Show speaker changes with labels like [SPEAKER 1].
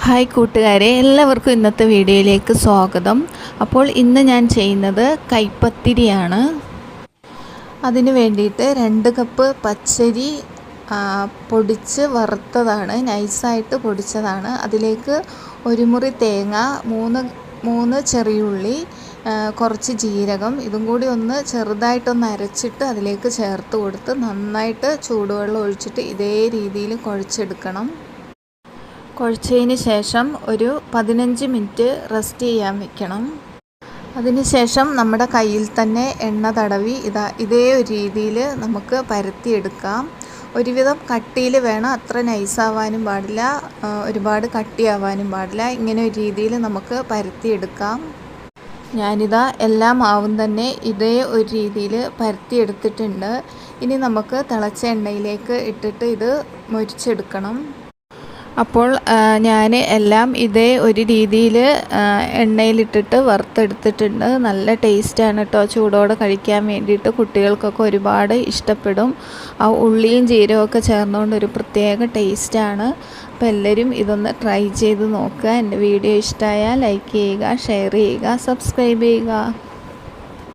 [SPEAKER 1] Hi കൂട്ടുകാരെ, എല്ലാവർക്കും ഇന്നത്തെ വീഡിയോയിലേക്ക് സ്വാഗതം. അപ്പോൾ ഇന്ന് ഞാൻ ചെയ്യുന്നത് കൈപ്പത്തിരിയാണ്. അതിന് വേണ്ടിയിട്ട് 2 കപ്പ് പച്ചരി പൊടിച്ച് വറുത്തതാണ്, നൈസായിട്ട് പൊടിച്ചതാണ്. അതിലേക്ക് 1 മുറി തേങ്ങ, 3 ചെറിയുള്ളി, കുറച്ച് ജീരകം, ഇതും കൂടി ഒന്ന് ചെറുതായിട്ടൊന്ന് അരച്ചിട്ട് അതിലേക്ക് ചേർത്ത് കൊടുത്ത് നന്നായിട്ട് ചൂടുവെള്ളം ഒഴിച്ചിട്ട് ഇതേ രീതിയിൽ കുഴച്ചെടുക്കണം. കുഴച്ചതിന് ശേഷം ഒരു 15 മിനിറ്റ് റെസ്റ്റ് ചെയ്യാൻ വെക്കണം. അതിനുശേഷം നമ്മുടെ കയ്യിൽ തന്നെ എണ്ണ തടവി ഇതേ ഒരു രീതിയിൽ നമുക്ക് പരത്തിയെടുക്കാം. ഒരുവിധം കട്ടിയിൽ വേണം, അത്ര നൈസാവാനും പാടില്ല, ഒരുപാട് കട്ടിയാവാനും പാടില്ല. ഇങ്ങനെ ഒരു രീതിയിൽ നമുക്ക് പരത്തിയെടുക്കാം. ഞാനിതാ എല്ലാ മാവും തന്നെ ഇതേ ഒരു രീതിയിൽ പരത്തിയെടുത്തിട്ടുണ്ട്. ഇനി നമുക്ക് തിളച്ച എണ്ണയിലേക്ക് ഇട്ടിട്ട് ഇത് മൊരിച്ചെടുക്കണം. അപ്പോൾ ഞാൻ എല്ലാം ഇതേ ഒരു രീതിയിൽ എണ്ണയിലിട്ടിട്ട് വറുത്തെടുത്തിട്ടുണ്ട്. നല്ല ടേസ്റ്റാണ് കേട്ടോ, ചൂടോടെ കഴിക്കാൻ വേണ്ടിയിട്ട് കുട്ടികൾക്കൊക്കെ ഒരുപാട് ഇഷ്ടപ്പെടും. ആ ഉള്ളിയും ജീരകമൊക്കെ ചേർന്നുകൊണ്ട് ഒരു പ്രത്യേക ടേസ്റ്റാണ്. അപ്പോൾ എല്ലാവരും ഇതൊന്ന് ട്രൈ ചെയ്ത് നോക്കുക. എൻ്റെ വീഡിയോ ഇഷ്ടമായാൽ ലൈക്ക് ചെയ്യുക, ഷെയർ ചെയ്യുക, സബ്സ്ക്രൈബ് ചെയ്യുക.